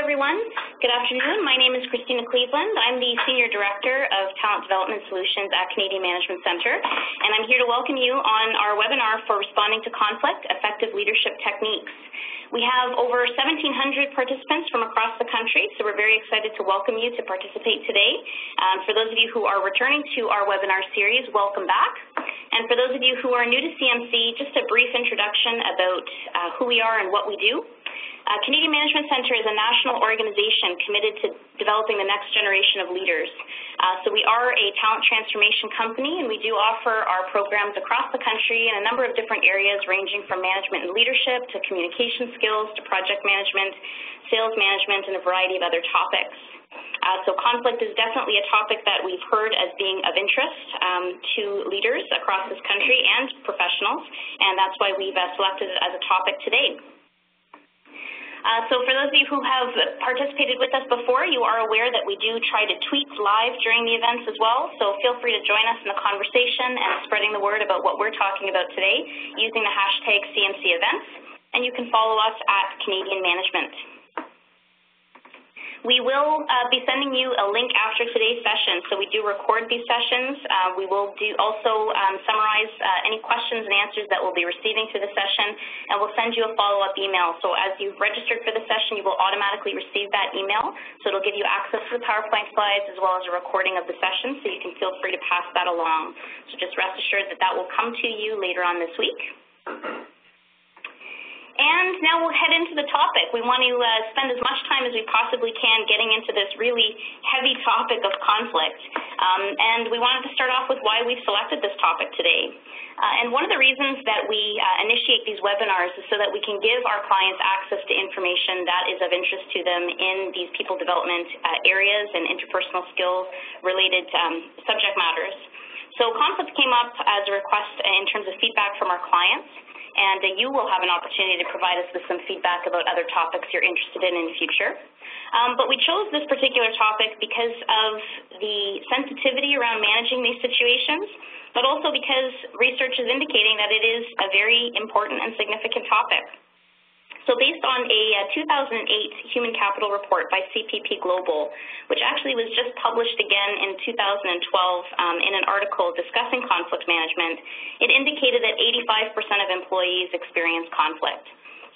everyone. Good afternoon. My name is Christina Cleveland. I'm the Senior Director of Talent Development Solutions at Canadian Management Centre, and I'm here to welcome you on our webinar for Responding to Conflict, Effective Leadership Techniques. We have over 1,700 participants from across the country, so we're very excited to welcome you to participate today. For those of you who are returning to our webinar series, welcome back. And for those of you who are new to CMC, just a brief introduction about who we are and what we do. Canadian Management Centre is a national organization committed to developing the next generation of leaders. So we are a talent transformation company, and we do offer our programs across the country in a number of different areas, ranging from management and leadership to communication skills to project management, sales management, and a variety of other topics. So conflict is definitely a topic that we've heard as being of interest to leaders across this country and professionals, and that's why we've selected it as a topic today. So for those of you who have participated with us before, you are aware that we do try to tweet live during the events as well, so feel free to join us in the conversation and spreading the word about what we're talking about today using the hashtag CMC events, and you can follow us at Canadian Management. We will be sending you a link after today's session, so we do record these sessions. We will also summarize any questions and answers that we'll be receiving through the session, and we'll send you a follow-up email. So as you've registered for the session, you will automatically receive that email, so it'll give you access to the PowerPoint slides as well as a recording of the session, so you can feel free to pass that along. So just rest assured that that will come to you later on this week. And now we'll head into the topic. We want to spend as much time as we possibly can getting into this really heavy topic of conflict. And we wanted to start off with why we've selected this topic today. And one of the reasons that we initiate these webinars is so that we can give our clients access to information that is of interest to them in these people development areas and interpersonal skills related subject matters. So conflict came up as a request in terms of feedback from our clients, and you will have an opportunity to provide us with some feedback about other topics you're interested in the future. But we chose this particular topic because of the sensitivity around managing these situations, but also because research is indicating that it is a very important and significant topic. So based on a 2008 Human Capital report by CPP Global, which actually was just published again in 2012 in an article discussing conflict management, it indicated that 85% of employees experience conflict.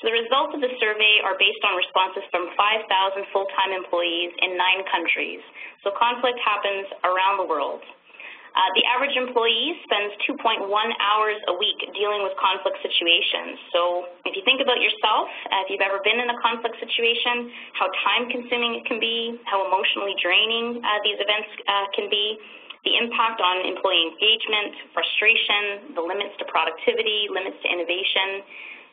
So the results of the survey are based on responses from 5,000 full-time employees in 9 countries. So conflict happens around the world. The average employee spends 2.1 hours a week dealing with conflict situations. So if you think about yourself, if you've ever been in a conflict situation, how time-consuming it can be, how emotionally draining these events can be, the impact on employee engagement, frustration, the limits to productivity, limits to innovation.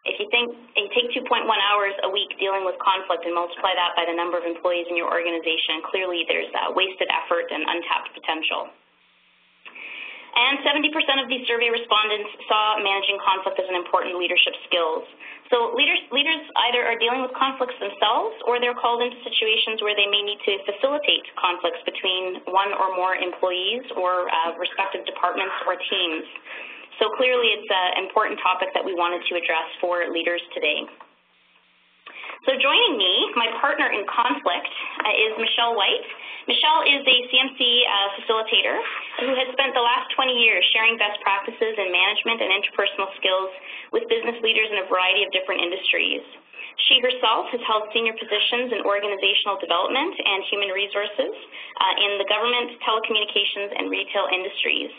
If you take 2.1 hours a week dealing with conflict and multiply that by the number of employees in your organization, clearly there's wasted effort and untapped potential. And 70% of these survey respondents saw managing conflict as an important leadership skill. So leaders either are dealing with conflicts themselves, or they're called into situations where they may need to facilitate conflicts between one or more employees or respective departments or teams. So clearly it's an important topic that we wanted to address for leaders today. So joining me, my partner in conflict, is Michelle White. Michelle is a CMC facilitator who has spent the last 20 years sharing best practices in management and interpersonal skills with business leaders in a variety of different industries. She herself has held senior positions in organizational development and human resources in the government, telecommunications, and retail industries.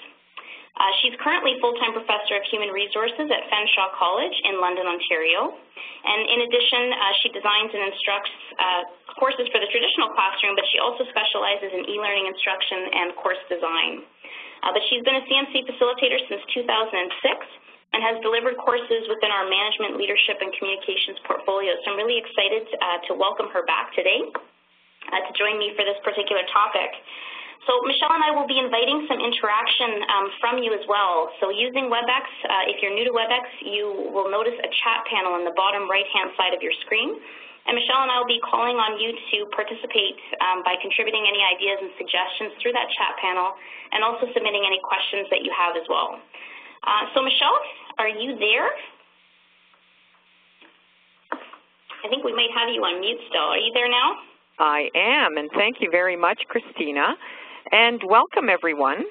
She's currently full-time professor of human resources at Fanshawe College in London, Ontario. And in addition, she designs and instructs courses for the traditional classroom, but she also specializes in e-learning instruction and course design. But she's been a CMC facilitator since 2006 and has delivered courses within our management, leadership, and communications portfolio. So I'm really excited to welcome her back today to join me for this particular topic. So Michelle and I will be inviting some interaction from you as well. So using WebEx, if you're new to WebEx, you will notice a chat panel on the bottom right-hand side of your screen. And Michelle and I will be calling on you to participate by contributing any ideas and suggestions through that chat panel, and also submitting any questions that you have as well. So Michelle, are you there? I think we might have you on mute still. Are you there now? I am, and thank you very much, Christina, and welcome everyone.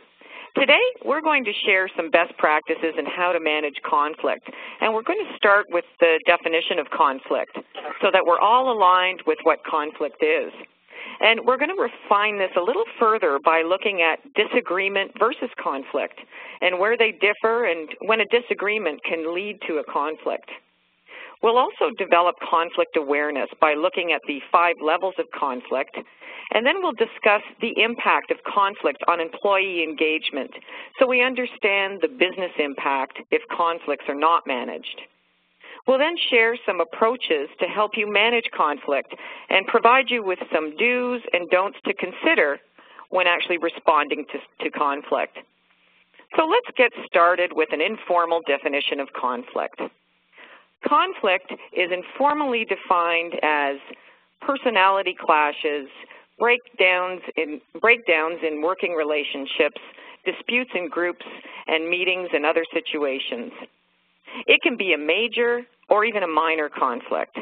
Today, we're going to share some best practices in how to manage conflict, and we're going to start with the definition of conflict so that we're all aligned with what conflict is. And we're going to refine this a little further by looking at disagreement versus conflict and where they differ and when a disagreement can lead to a conflict. We'll also develop conflict awareness by looking at the 5 levels of conflict, and then we'll discuss the impact of conflict on employee engagement so we understand the business impact if conflicts are not managed. We'll then share some approaches to help you manage conflict and provide you with some do's and don'ts to consider when actually responding to conflict. So let's get started with an informal definition of conflict. Conflict is informally defined as personality clashes, breakdowns in working relationships, disputes in groups, and meetings and other situations. It can be a major or even a minor conflict,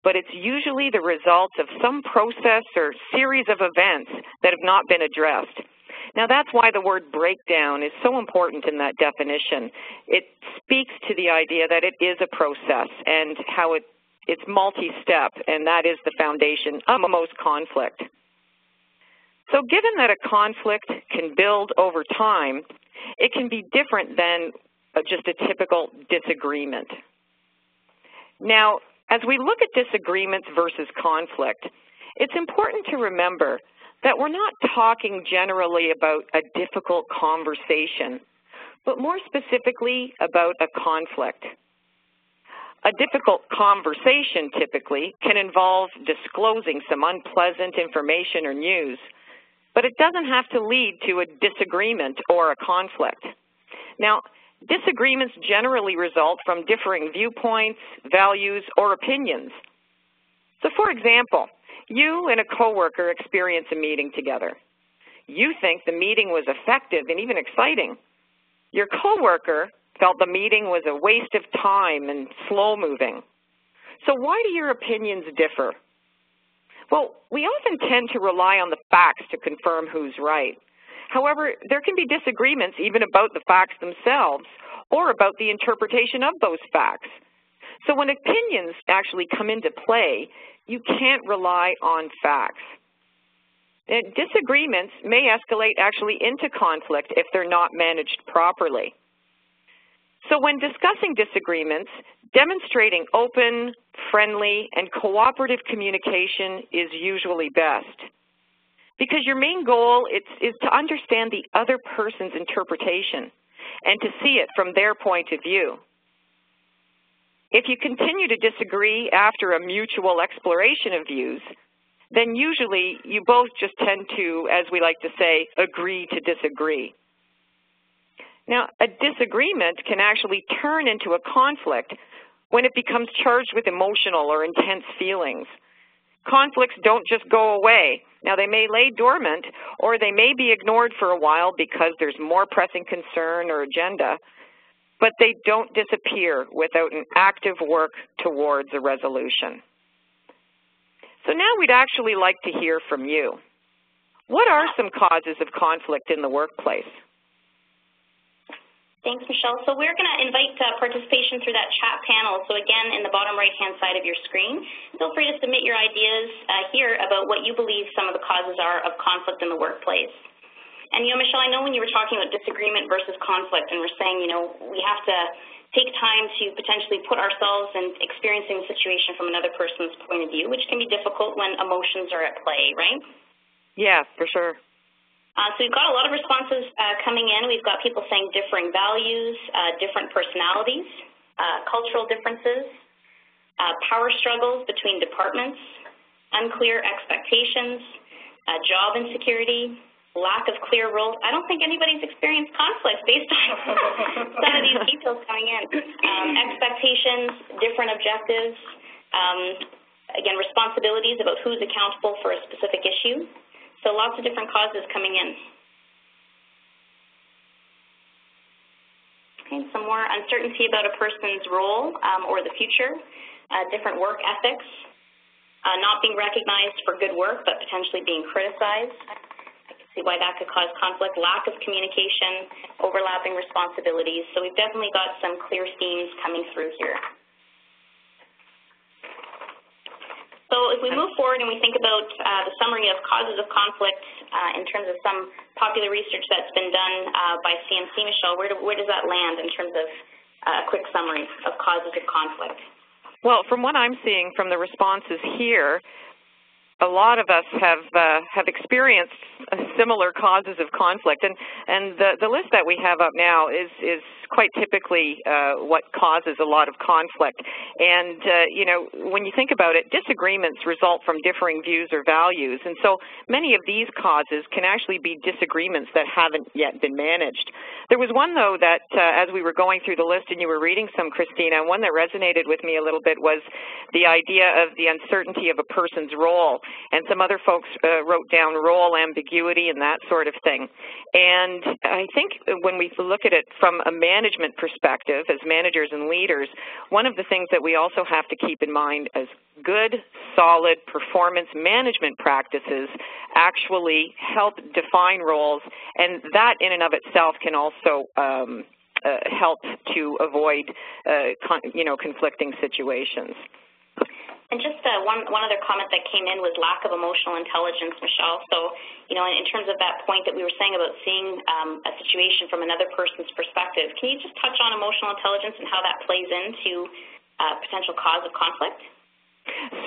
but it's usually the result of some process or series of events that have not been addressed. Now, that's why the word breakdown is so important in that definition. It speaks to the idea that it is a process and how it's multi-step, and that is the foundation of most conflict. So given that a conflict can build over time, it can be different than just a typical disagreement. Now, as we look at disagreements versus conflict, it's important to remember that we're not talking generally about a difficult conversation, but more specifically about a conflict. A difficult conversation typically can involve disclosing some unpleasant information or news, but it doesn't have to lead to a disagreement or a conflict. Now, disagreements generally result from differing viewpoints, values, or opinions. So for example, you and a coworker experience a meeting together. You think the meeting was effective and even exciting. Your coworker felt the meeting was a waste of time and slow-moving. So why do your opinions differ? Well, we often tend to rely on the facts to confirm who's right. However, there can be disagreements even about the facts themselves or about the interpretation of those facts. So when opinions actually come into play, you can't rely on facts. And disagreements may escalate actually into conflict if they're not managed properly. So when discussing disagreements, demonstrating open, friendly, and cooperative communication is usually best. Because your main goal is to understand the other person's interpretation and to see it from their point of view. If you continue to disagree after a mutual exploration of views, then usually you both just tend to, as we like to say, agree to disagree. Now, a disagreement can actually turn into a conflict when it becomes charged with emotional or intense feelings. Conflicts don't just go away. Now, they may lay dormant, or they may be ignored for a while because there's more pressing concern or agenda, but they don't disappear without an active work towards a resolution. So now we'd actually like to hear from you. What are some causes of conflict in the workplace? Thanks, Michelle. So we're going to invite participation through that chat panel. So again, in the bottom right-hand side of your screen, feel free to submit your ideas here about what you believe some of the causes are of conflict in the workplace. And, Michelle, I know when you were talking about disagreement versus conflict and we're saying, we have to take time to potentially put ourselves in experiencing the situation from another person's point of view, which can be difficult when emotions are at play, right? Yeah, for sure. So we've got a lot of responses coming in. We've got people saying differing values, different personalities, cultural differences, power struggles between departments, unclear expectations, job insecurity, lack of clear roles. I don't think anybody's experienced conflict based on some of these details coming in. Expectations, different objectives, again, responsibilities about who's accountable for a specific issue. So lots of different causes coming in. Okay, some more uncertainty about a person's role or the future, different work ethics, not being recognized for good work, but potentially being criticized. I can see why that could cause conflict. Lack of communication, overlapping responsibilities. So we've definitely got some clear themes coming through here. So if we move forward and we think about the summary of causes of conflict in terms of some popular research that's been done by CMC, Michelle, where does that land in terms of a quick summary of causes of conflict? Well, from what I'm seeing from the responses here, a lot of us have experienced similar causes of conflict, and the list that we have up now is quite typically what causes a lot of conflict. And you know, when you think about it, disagreements result from differing views or values, and so many of these causes can actually be disagreements that haven't yet been managed. There was one, though, that as we were going through the list and you were reading some, Christina, one that resonated with me a little bit was the idea of the uncertainty of a person's role. And some other folks wrote down role ambiguity and that sort of thing. And I think when we look at it from a management perspective, as managers and leaders, one of the things that we also have to keep in mind is good, solid performance management practices actually help define roles, and that in and of itself can also help to avoid conflicting situations. And just one other comment that came in was lack of emotional intelligence, Michelle. So, you know, in terms of that point that we were saying about seeing a situation from another person's perspective, can you just touch on emotional intelligence and how that plays into potential cause of conflict?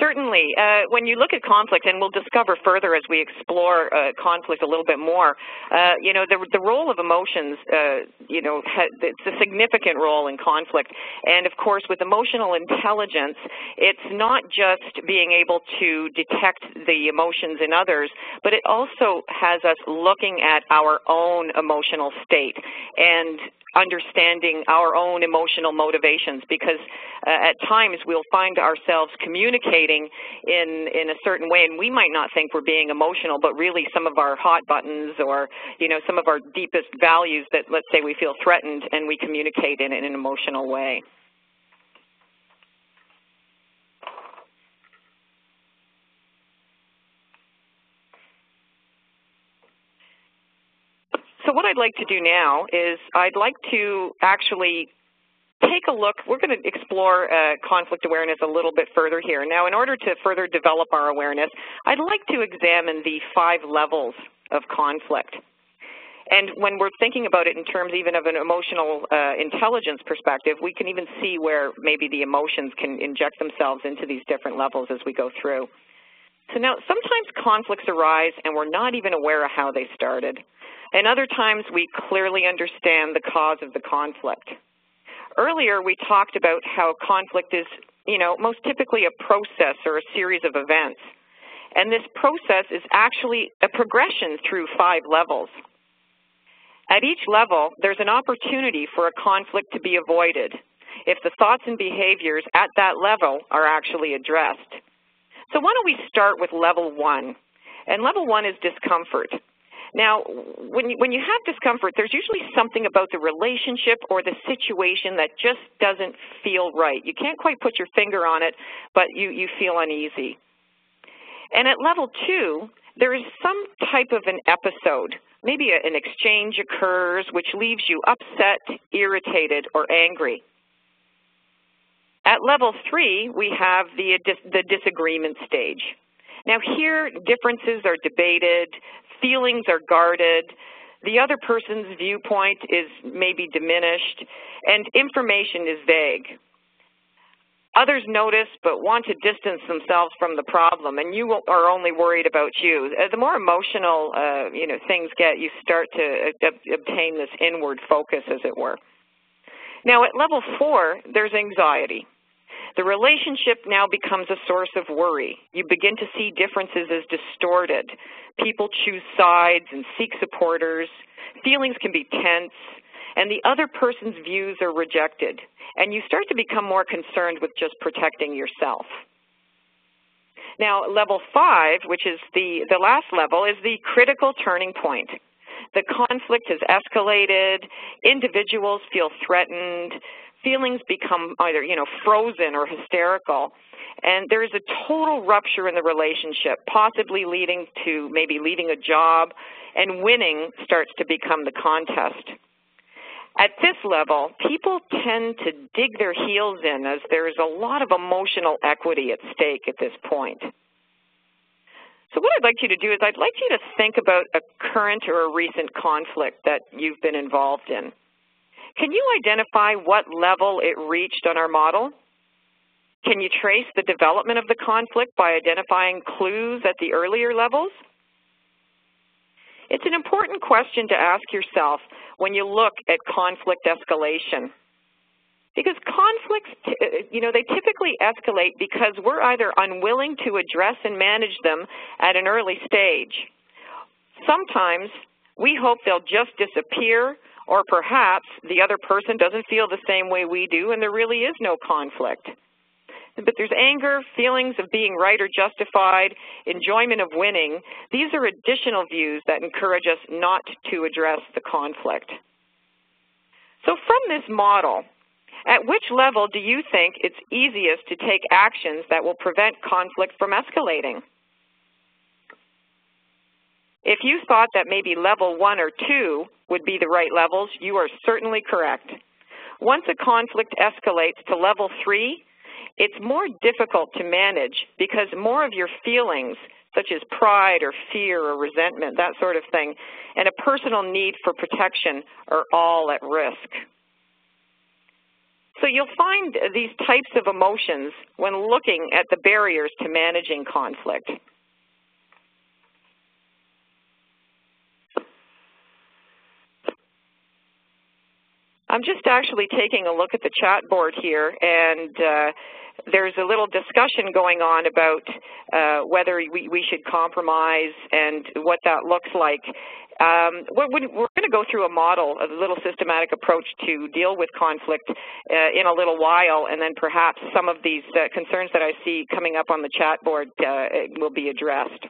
Certainly. When you look at conflict, and we'll discover further as we explore conflict a little bit more, you know, the role of emotions, you know, it's a significant role in conflict. And, of course, with emotional intelligence, it's not just being able to detect the emotions in others, but it also has us looking at our own emotional state and understanding our own emotional motivations, because at times we'll find ourselves communicating in a certain way, and we might not think we're being emotional, but really some of our hot buttons or, you know, some of our deepest values that, let's say, we feel threatened, and we communicate in an emotional way. So what I'd like to do now is I'd like to actually take a look. We're going to explore conflict awareness a little bit further here. Now, in order to further develop our awareness, I'd like to examine the 5 levels of conflict. And when we're thinking about it in terms even of an emotional intelligence perspective, we can even see where maybe the emotions can inject themselves into these different levels as we go through. So now, sometimes conflicts arise and we're not even aware of how they started. And other times we clearly understand the cause of the conflict. Earlier we talked about how conflict is, you know, most typically a process or a series of events. And this process is actually a progression through 5 levels. At each level, there's an opportunity for a conflict to be avoided if the thoughts and behaviors at that level are actually addressed. So why don't we start with level 1? And level 1 is discomfort. Now, when you have discomfort, there's usually something about the relationship or the situation that just doesn't feel right. You can't quite put your finger on it, but you feel uneasy. And at level 2, there is some type of an episode. Maybe an exchange occurs which leaves you upset, irritated, or angry. At level 3, we have the disagreement stage. Now here, differences are debated, feelings are guarded, the other person's viewpoint is maybe diminished, and information is vague. Others notice but want to distance themselves from the problem, and you are only worried about you. The more emotional things get, you start to obtain this inward focus, as it were. Now at level 4, there's anxiety. The relationship now becomes a source of worry. You begin to see differences as distorted. People choose sides and seek supporters. Feelings can be tense, and the other person's views are rejected. And you start to become more concerned with just protecting yourself. Now, level 5, which is the last level, is the critical turning point. The conflict has escalated. Individuals feel threatened. feelings become either, frozen or hysterical, and there is a total rupture in the relationship, possibly leading to maybe leaving a job, and winning starts to become the contest. At this level, people tend to dig their heels in as there is a lot of emotional equity at stake at this point. So what I'd like you to do is I'd like you to think about a current or a recent conflict that you've been involved in. Can you identify what level it reached on our model? Can you trace the development of the conflict by identifying clues at the earlier levels? It's an important question to ask yourself when you look at conflict escalation. Because conflicts, they typically escalate because we're either unwilling to address and manage them at an early stage. Sometimes we hope they'll just disappear, or perhaps the other person doesn't feel the same way we do and there really is no conflict. But there's anger, feelings of being right or justified, enjoyment of winning. These are additional views that encourage us not to address the conflict. So from this model, at which level do you think it's easiest to take actions that will prevent conflict from escalating? If you thought that maybe level 1 or 2 would be the right levels, you are certainly correct. Once a conflict escalates to level 3, it's more difficult to manage because more of your feelings, such as pride or fear or resentment, that sort of thing, and a personal need for protection are all at risk. So you'll find these types of emotions when looking at the barriers to managing conflict. I'm just actually taking a look at the chat board here, and there's a little discussion going on about whether we should compromise and what that looks like. We're going to go through a model, a little systematic approach to deal with conflict in a little while, and then perhaps some of these concerns that I see coming up on the chat board will be addressed.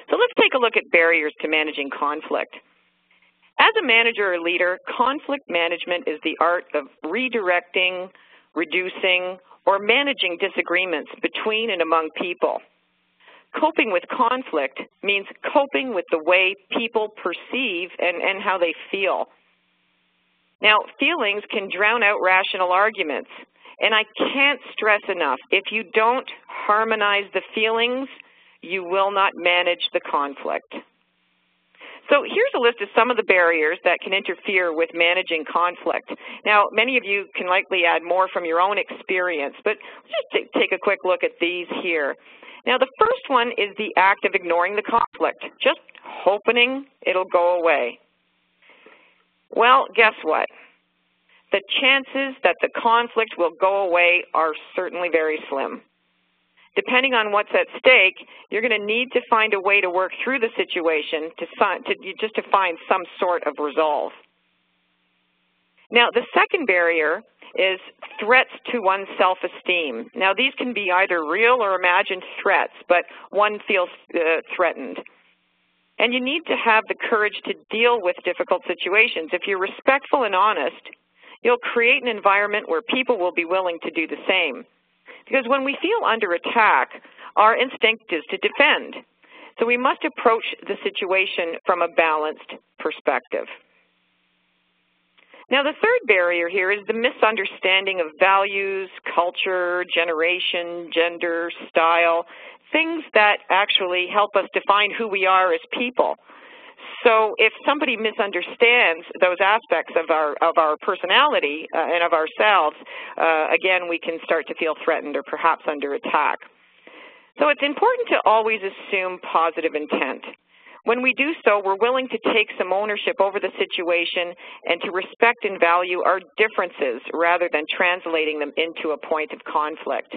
So let's take a look at barriers to managing conflict. As a manager or leader, conflict management is the art of redirecting, reducing, or managing disagreements between and among people. Coping with conflict means coping with the way people perceive and how they feel. Now, feelings can drown out rational arguments, and I can't stress enough, if you don't harmonize the feelings, you will not manage the conflict. So here's a list of some of the barriers that can interfere with managing conflict. Now, many of you can likely add more from your own experience, but just take a quick look at these here. Now, the first one is the act of ignoring the conflict, just hoping it'll go away. Well, guess what? The chances that the conflict will go away are certainly very slim. Depending on what's at stake, you're going to need to find a way to work through the situation to find some sort of resolve. Now, the second barrier is threats to one's self-esteem. Now, these can be either real or imagined threats, but one feels threatened. And you need to have the courage to deal with difficult situations. If you're respectful and honest, you'll create an environment where people will be willing to do the same. Because when we feel under attack, our instinct is to defend. So we must approach the situation from a balanced perspective. Now, the third barrier here is the misunderstanding of values, culture, generation, gender, style, things that actually help us define who we are as people. So if somebody misunderstands those aspects of our personality and of ourselves, again, we can start to feel threatened or perhaps under attack. So it's important to always assume positive intent. When we do so, we're willing to take some ownership over the situation and to respect and value our differences rather than translating them into a point of conflict.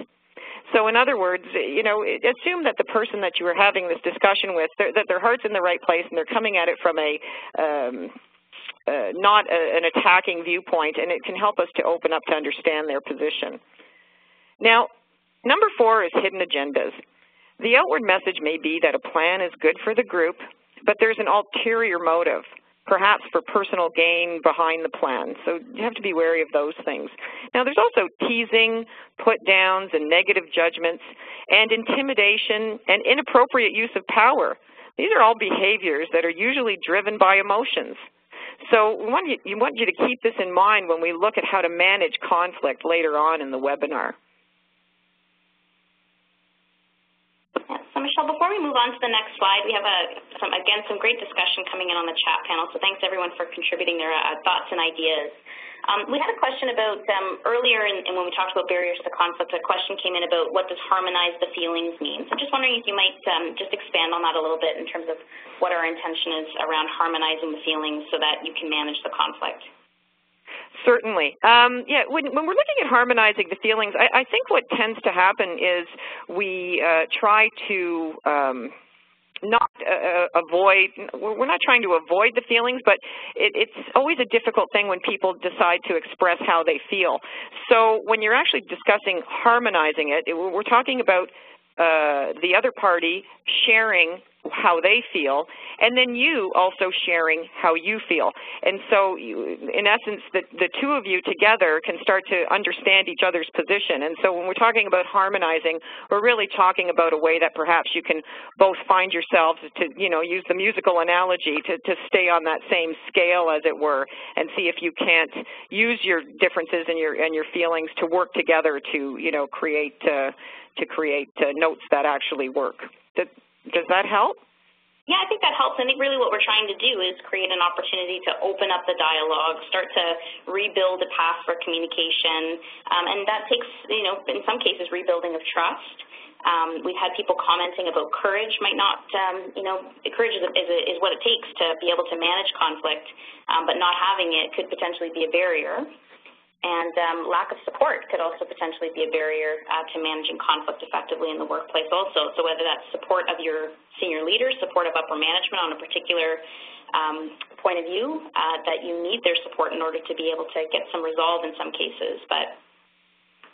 So in other words, assume that the person that you are having this discussion with, that their heart's in the right place and they're coming at it from not an attacking viewpoint, and it can help us to open up to understand their position. Now, number 4 is hidden agendas. The outward message may be that a plan is good for the group, but there's an ulterior motive. perhaps for personal gain behind the plan. So you have to be wary of those things. Now, there's also teasing, put-downs, and negative judgments, and intimidation, and inappropriate use of power. These are all behaviors that are usually driven by emotions. So we want you to keep this in mind when we look at how to manage conflict later on in the webinar. So, Michelle, before we move on to the next slide, we have, again, some great discussion coming in on the chat panel, so thanks everyone for contributing their thoughts and ideas. We had a question about, earlier when we talked about barriers to conflict, a question came in about what does harmonize the feelings mean. So I'm just wondering if you might just expand on that a little bit in terms of what our intention is around harmonizing the feelings so that you can manage the conflict. Certainly. Yeah, when we're looking at harmonizing the feelings, I think what tends to happen is we try to we're not trying to avoid the feelings, but it's always a difficult thing when people decide to express how they feel. So when you're actually discussing harmonizing it, we're talking about the other party sharing how they feel, and then you also sharing how you feel. And so, in essence, the two of you together can start to understand each other's position. And so when we're talking about harmonizing, we're really talking about a way that perhaps you can both find yourselves to, use the musical analogy to stay on that same scale, as it were, and see if you can't use your differences and your feelings to work together to, create notes that actually work. Does that help? Yeah, I think that helps. I think really what we're trying to do is create an opportunity to open up the dialogue, start to rebuild a path for communication, and that takes, in some cases, rebuilding of trust. We've had people commenting about courage might not, courage is what it takes to be able to manage conflict, but not having it could potentially be a barrier. And lack of support could also potentially be a barrier to managing conflict effectively in the workplace also. So whether that's support of your senior leaders, support of upper management on a particular point of view, that you need their support in order to be able to get some resolve in some cases. But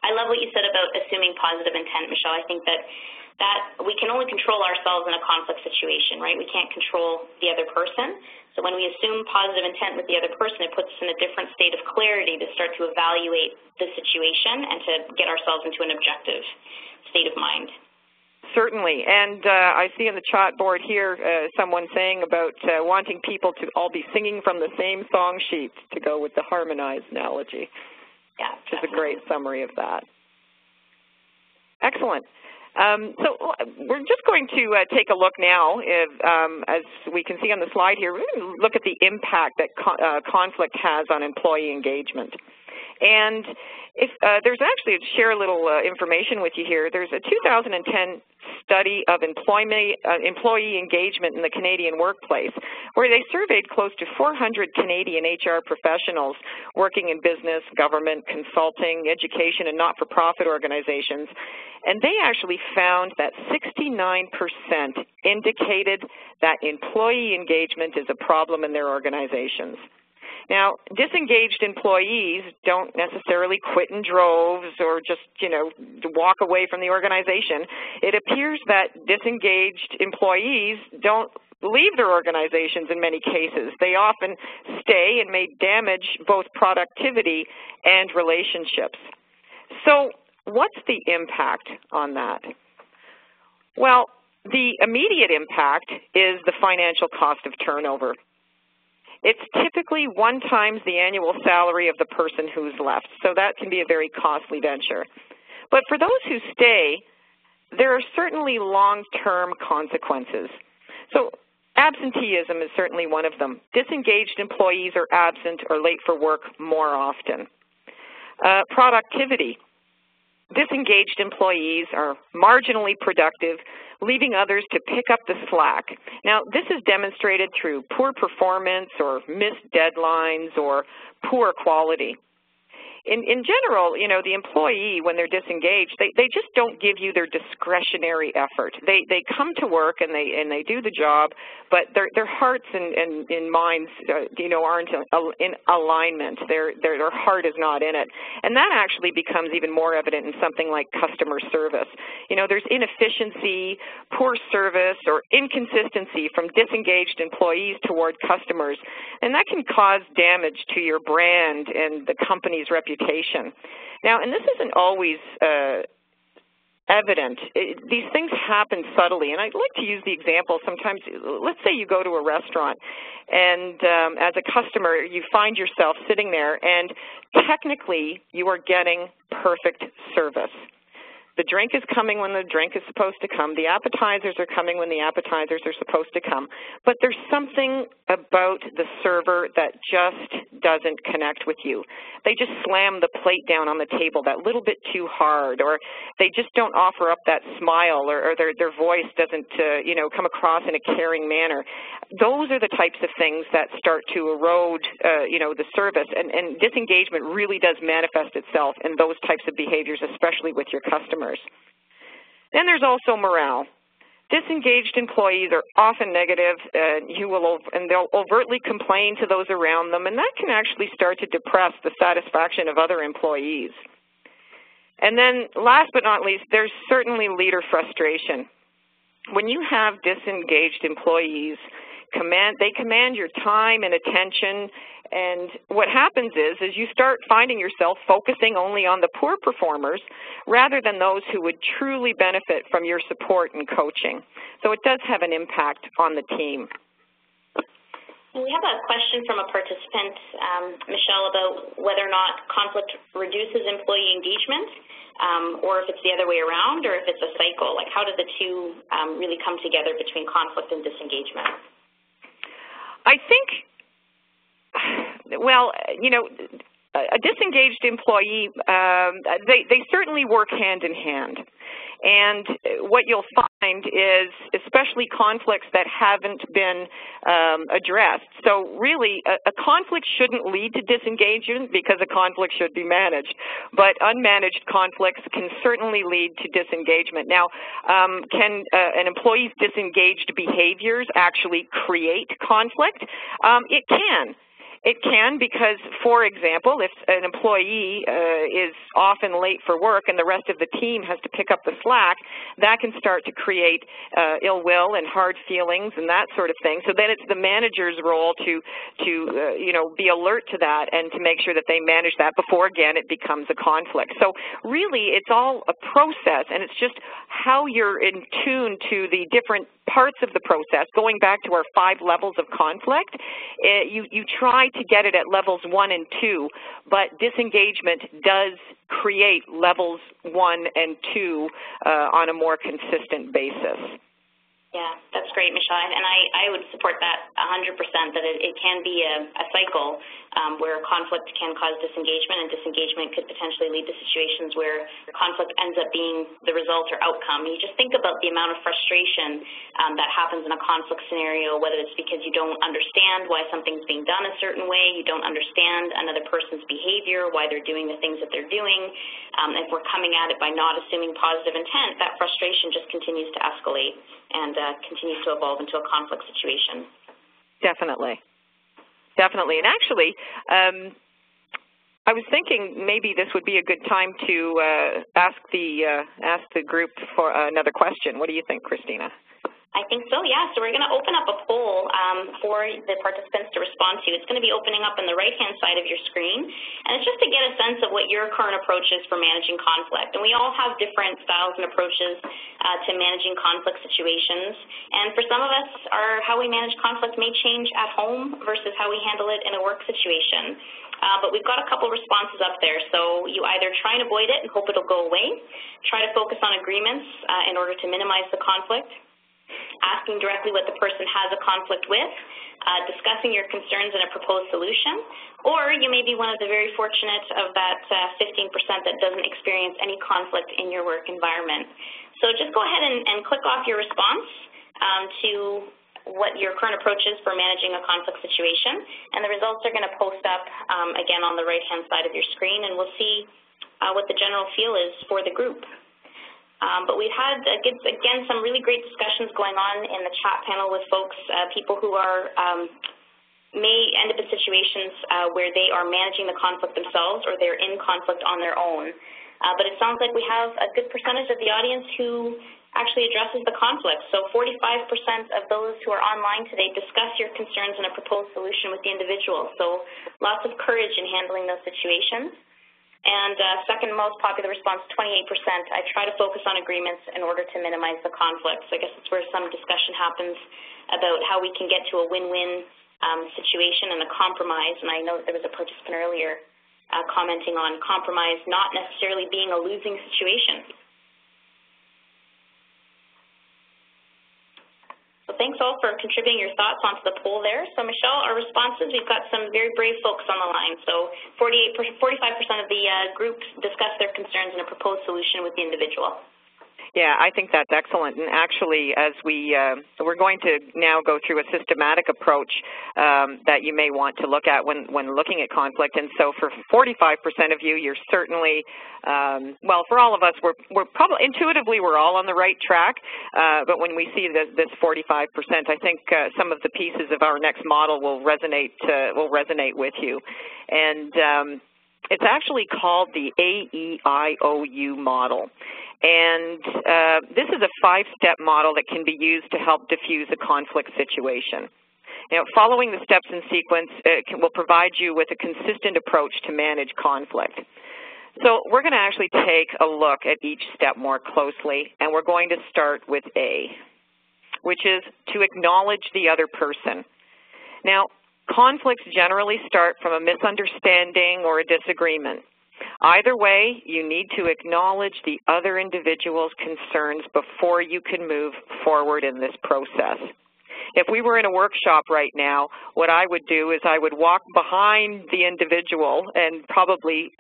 I love what you said about assuming positive intent, Michelle. I think that we can only control ourselves in a conflict situation, right? We can't control the other person. So when we assume positive intent with the other person, it puts us in a different state of clarity to start to evaluate the situation and to get ourselves into an objective state of mind. Certainly. And I see on the chat board here someone saying about wanting people to all be singing from the same song sheet to go with the harmonized analogy. Yeah, which is a great summary of that. Excellent. So we're just going to take a look now, as we can see on the slide here, we're going to look at the impact that conflict has on employee engagement. And if there's actually, to share a little information with you here, there's a 2010 study of employee engagement in the Canadian workplace, where they surveyed close to 400 Canadian HR professionals working in business, government, consulting, education, and not-for-profit organizations. And they actually found that 69% indicated that employee engagement is a problem in their organizations. Now, disengaged employees don't necessarily quit in droves or just, walk away from the organization. It appears that disengaged employees don't leave their organizations in many cases. They often stay and may damage both productivity and relationships. So what's the impact on that? Well, the immediate impact is the financial cost of turnover. It's typically 1 times the annual salary of the person who's left, so that can be a very costly venture. But for those who stay, there are certainly long-term consequences. So absenteeism is certainly one of them. Disengaged employees are absent or late for work more often. Productivity. Disengaged employees are marginally productive, leaving others to pick up the slack. Now, this is demonstrated through poor performance or missed deadlines or poor quality. in general, you know, the employee, when they're disengaged, they just don't give you their discretionary effort. They come to work and they do the job, but their hearts and minds, you know, aren't in alignment. Their heart is not in it. And that actually becomes even more evident in something like customer service. You know, there's inefficiency, poor service, or inconsistency from disengaged employees toward customers, and that can cause damage to your brand and the company's reputation. Now, and this isn't always evident. These things happen subtly, and I'd like to use the example sometimes. Let's say you go to a restaurant, and as a customer, you find yourself sitting there, and technically you are getting perfect service. The drink is coming when the drink is supposed to come. The appetizers are coming when the appetizers are supposed to come. But there's something about the server that just doesn't connect with you. They just slam the plate down on the table that little bit too hard, or they just don't offer up that smile, or their voice doesn't, you know, come across in a caring manner. Those are the types of things that start to erode, you know, the service, and disengagement really does manifest itself in those types of behaviors, especially with your customers. Then there's also morale. Disengaged employees are often negative, and they'll overtly complain to those around them, and that can actually start to depress the satisfaction of other employees. And then last but not least, there's certainly leader frustration. When you have disengaged employees, they command your time and attention, and what happens is you start finding yourself focusing only on the poor performers rather than those who would truly benefit from your support and coaching. So it does have an impact on the team. We have a question from a participant, Michelle, about whether or not conflict reduces employee engagement, or if it's the other way around, or if it's a cycle. Like, how do the two really come together between conflict and disengagement? I think, well, you know, a disengaged employee, they certainly work hand in hand. And what you'll find is, especially conflicts that haven't been addressed. So really, a conflict shouldn't lead to disengagement because a conflict should be managed. But unmanaged conflicts can certainly lead to disengagement. Now, can an employee's disengaged behaviors actually create conflict? It can. It can because, for example, if an employee is often late for work and the rest of the team has to pick up the slack, that can start to create ill will and hard feelings and that sort of thing. So then it's the manager's role to you know, be alert to that and to make sure that they manage that before, again, it becomes a conflict. So really, it's all a process, and it's just how you're in tune to the different parts of the process. Going back to our 5 levels of conflict, you try to get it at levels 1 and 2, but disengagement does create levels 1 and 2 on a more consistent basis. Yeah, that's great, Michelle, and I would support that 100%, that it can be a cycle where conflict can cause disengagement, and disengagement could potentially lead to situations where conflict ends up being the result or outcome. You just think about the amount of frustration that happens in a conflict scenario, whether it's because you don't understand why something's being done a certain way, you don't understand another person's behavior, why they're doing the things that they're doing. If we're coming at it by not assuming positive intent, that frustration just continues to escalate and continues to evolve into a conflict situation. Definitely. Definitely. And actually, I was thinking maybe this would be a good time to ask the group for another question. What do you think, Christina? I think so, yeah. So we're going to open up a poll for the participants to respond to. It's going to be opening up on the right-hand side of your screen, and it's just to get a sense of what your current approach is for managing conflict. And we all have different styles and approaches to managing conflict situations, and for some of us, how we manage conflict may change at home versus how we handle it in a work situation. But we've got a couple responses up there. So you either try and avoid it and hope it'll go away, try to focus on agreements in order to minimize the conflict, asking directly what the person has a conflict with, discussing your concerns and a proposed solution, or you may be one of the very fortunate of that 15% that doesn't experience any conflict in your work environment. So just go ahead and click off your response to what your current approach is for managing a conflict situation, and the results are going to post up again on the right-hand side of your screen, and we'll see what the general feel is for the group. But we've had, again, some really great discussions going on in the chat panel with folks, people who are may end up in situations where they are managing the conflict themselves or they're in conflict on their own. But it sounds like we have a good percentage of the audience who actually addresses the conflict. So 45% of those who are online today discuss your concerns and a proposed solution with the individual. So lots of courage in handling those situations. And second most popular response, 28%, I try to focus on agreements in order to minimize the conflict. So I guess it's where some discussion happens about how we can get to a win-win situation and a compromise. And I know that there was a participant earlier commenting on compromise not necessarily being a losing situation. So thanks all for contributing your thoughts onto the poll there. So Michelle, our responses, we've got some very brave folks on the line. So 45% of the group discussed their concerns and a proposed solution with the individual. Yeah, I think that's excellent. And actually, as we're going to now go through a systematic approach that you may want to look at when looking at conflict. And so for 45% of you, you're certainly, well, for all of us, we're probably intuitively we're all on the right track. But when we see this 45%, I think some of the pieces of our next model will resonate with you. And it's actually called the AEIOU model. And this is a 5-step model that can be used to help diffuse a conflict situation. Now, following the steps in sequence will provide you with a consistent approach to manage conflict. So we're going to actually take a look at each step more closely, and we're going to start with A, which is to acknowledge the other person. Now, conflicts generally start from a misunderstanding or a disagreement. Either way, you need to acknowledge the other individual's concerns before you can move forward in this process. If we were in a workshop right now, what I would do is I would walk behind the individual and probably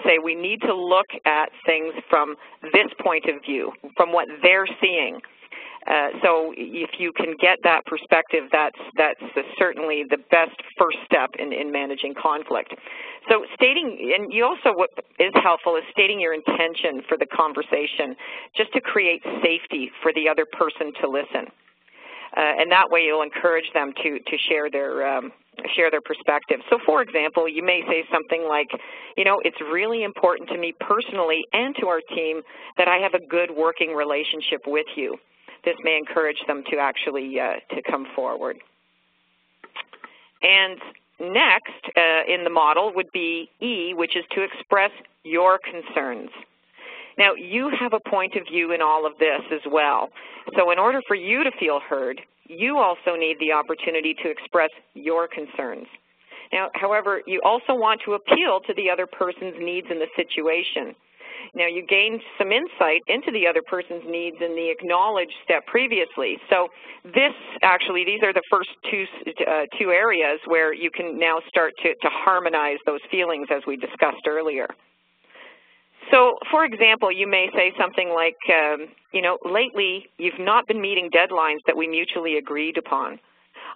say we need to look at things from this point of view, from what they're seeing. So if you can get that perspective, that's certainly the best first step in managing conflict. So stating, and you also, what is helpful is stating your intention for the conversation, just to create safety for the other person to listen. And that way you'll encourage them to share their perspective. So for example, you may say something like, you know, it's really important to me personally and to our team that I have a good working relationship with you. This may encourage them to actually to come forward. And next in the model would be E, which is to express your concerns. Now, you have a point of view in all of this as well. So in order for you to feel heard, you also need the opportunity to express your concerns. Now, however, you also want to appeal to the other person's needs in the situation. Now, you gained some insight into the other person's needs in the acknowledge step previously. So this actually, these are the first two areas where you can now start to harmonize those feelings as we discussed earlier. So, for example, you may say something like, you know, lately you've not been meeting deadlines that we mutually agreed upon.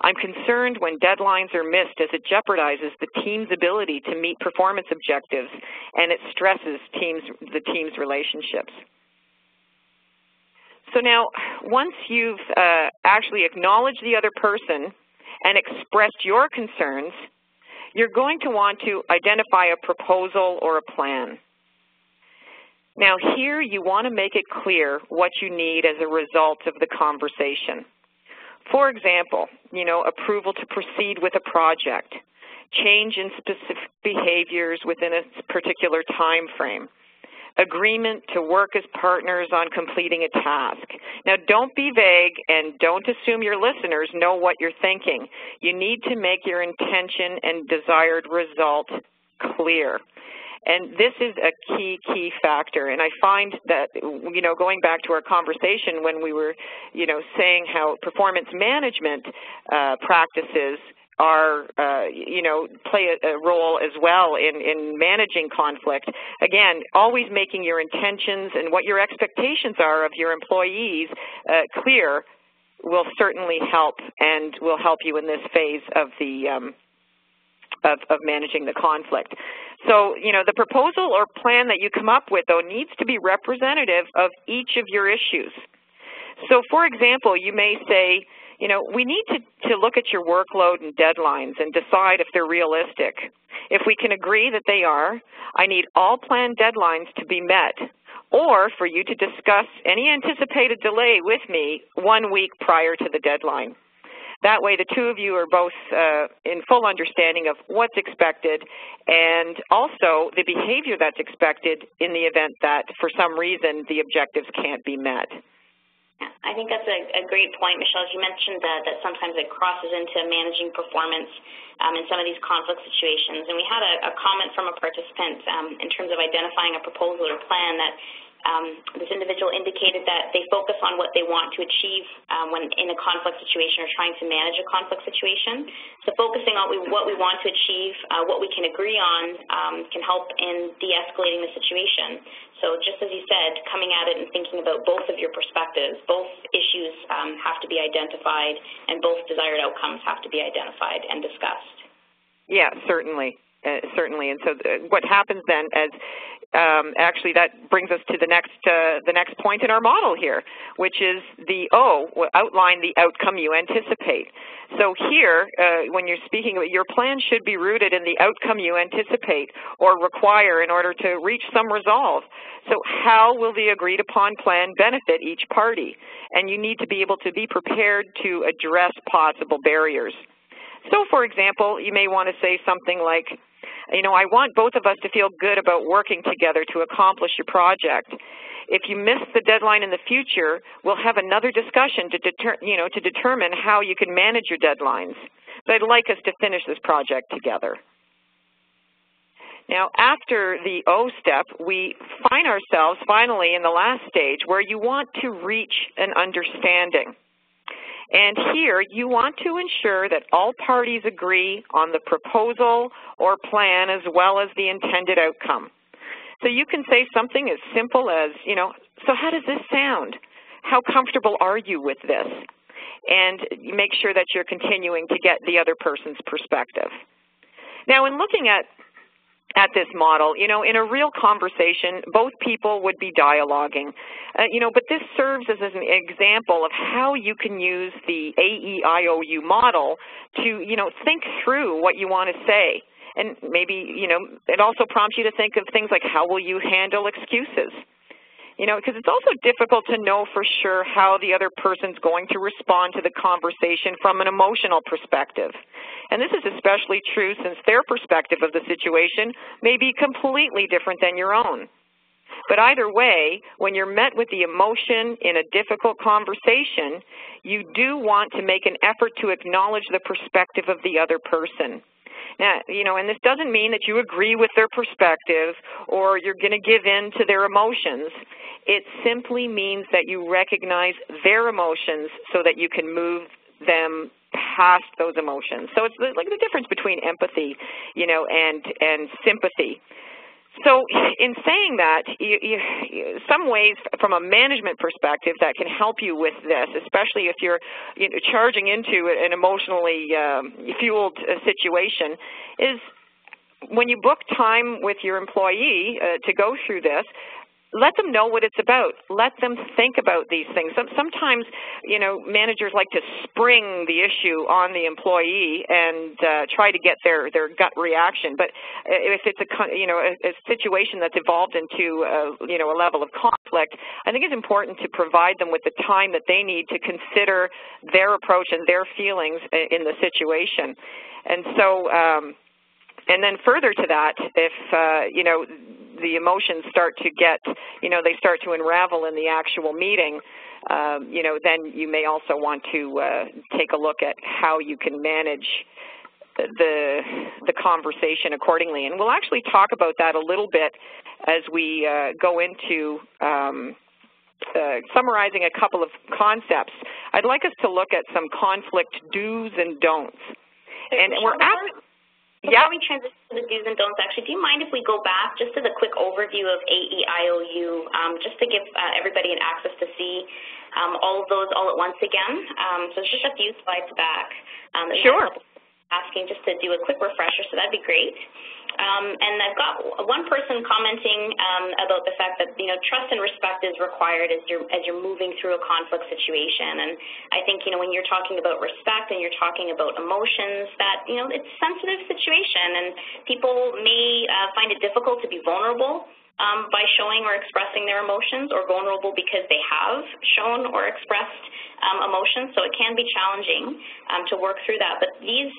I'm concerned when deadlines are missed as it jeopardizes the team's ability to meet performance objectives and it stresses the team's relationships. So now, once you've actually acknowledged the other person and expressed your concerns, you're going to want to identify a proposal or a plan. Now here you want to make it clear what you need as a result of the conversation. For example, you know, approval to proceed with a project, change in specific behaviors within a particular time frame, agreement to work as partners on completing a task. Now don't be vague and don't assume your listeners know what you're thinking. You need to make your intention and desired result clear. And this is a key factor. And I find that, you know, going back to our conversation when we were, you know, saying how performance management practices are, you know, play a role as well in managing conflict. Again, always making your intentions and what your expectations are of your employees clear will certainly help and will help you in this phase of the of managing the conflict. So, the proposal or plan that you come up with, though, needs to be representative of each of your issues. So, for example, you may say, we need to look at your workload and deadlines and decide if they're realistic. If we can agree that they are, I need all planned deadlines to be met, or for you to discuss any anticipated delay with me 1 week prior to the deadline. That way the two of you are both in full understanding of what's expected and also the behavior that's expected in the event that for some reason the objectives can't be met. Yeah, I think that's a great point, Michelle. As you mentioned that sometimes it crosses into managing performance in some of these conflict situations. And we had a comment from a participant in terms of identifying a proposal or plan that this individual indicated that they focus on what they want to achieve when in a conflict situation or trying to manage a conflict situation. So focusing on what we want to achieve, what we can agree on can help in de-escalating the situation. So just as you said, coming at it and thinking about both of your perspectives, both issues have to be identified and both desired outcomes have to be identified and discussed. Yeah, certainly. Certainly, and so what happens then as actually that brings us to the next point in our model here, which is the O, outline the outcome you anticipate. So here, when you're speaking, your plan should be rooted in the outcome you anticipate or require in order to reach some resolve. So how will the agreed upon plan benefit each party? And you need to be able to be prepared to address possible barriers. So, for example, you may want to say something like, I want both of us to feel good about working together to accomplish your project. If you miss the deadline in the future, we'll have another discussion to determine how you can manage your deadlines. But I'd like us to finish this project together. Now, after the O step, we find ourselves finally in the last stage where you want to reach an understanding. And here, you want to ensure that all parties agree on the proposal or plan as well as the intended outcome. So you can say something as simple as, so how does this sound? How comfortable are you with this? And you make sure that you're continuing to get the other person's perspective. Now, in looking at this model, in a real conversation, both people would be dialoguing, but this serves as an example of how you can use the AEIOU model to, think through what you want to say. And maybe, it also prompts you to think of things like how will you handle excuses? Because it's also difficult to know for sure how the other person's going to respond to the conversation from an emotional perspective. And this is especially true since their perspective of the situation may be completely different than your own. But either way, when you're met with the emotion in a difficult conversation, you do want to make an effort to acknowledge the perspective of the other person. Now, and this doesn't mean that you agree with their perspective or you're going to give in to their emotions. It simply means that you recognize their emotions so that you can move them past those emotions. So it's like the difference between empathy, and sympathy. So in saying that, some ways from a management perspective that can help you with this, especially if you're charging into an emotionally fueled situation, is when you book time with your employee to go through this, let them know what it's about. Let them think about these things. Sometimes, managers like to spring the issue on the employee and try to get their gut reaction. But if it's a situation that's evolved into a level of conflict, I think it's important to provide them with the time that they need to consider their approach and their feelings in the situation. And so, and then further to that, if the emotions start to get, they start to unravel in the actual meeting, then you may also want to take a look at how you can manage the conversation accordingly. And we'll actually talk about that a little bit as we go into summarizing a couple of concepts. I'd like us to look at some conflict do's and don'ts. And we're Before we transition to the do's and don'ts, actually, do you mind if we go back just to the quick overview of AEIOU, just to give everybody an access to see all of those all at once again. So it's just a few slides back. Sure. Asking just to do a quick refresher, so that'd be great. And I've got one person commenting about the fact that, trust and respect is required as you're moving through a conflict situation. And I think, when you're talking about respect and you're talking about emotions, that, it's a sensitive situation, and people may find it difficult to be vulnerable by showing or expressing their emotions, or vulnerable because they have shown or expressed emotions. So it can be challenging to work through that. But these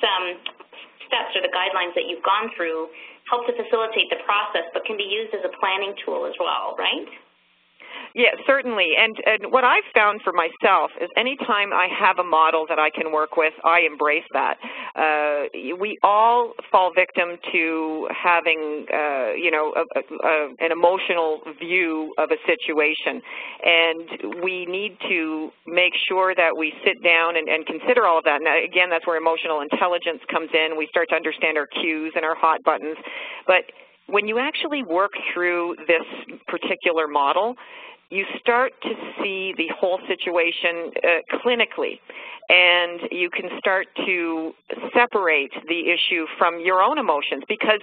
steps or the guidelines that you've gone through help to facilitate the process, but can be used as a planning tool as well, right? Yeah, certainly. And what I've found for myself is anytime I have a model that I can work with, I embrace that. We all fall victim to having, an emotional view of a situation. And we need to make sure that we sit down and consider all of that. And again, that's where emotional intelligence comes in. We start to understand our cues and our hot buttons. But when you actually work through this particular model, you start to see the whole situation clinically, and you can start to separate the issue from your own emotions, because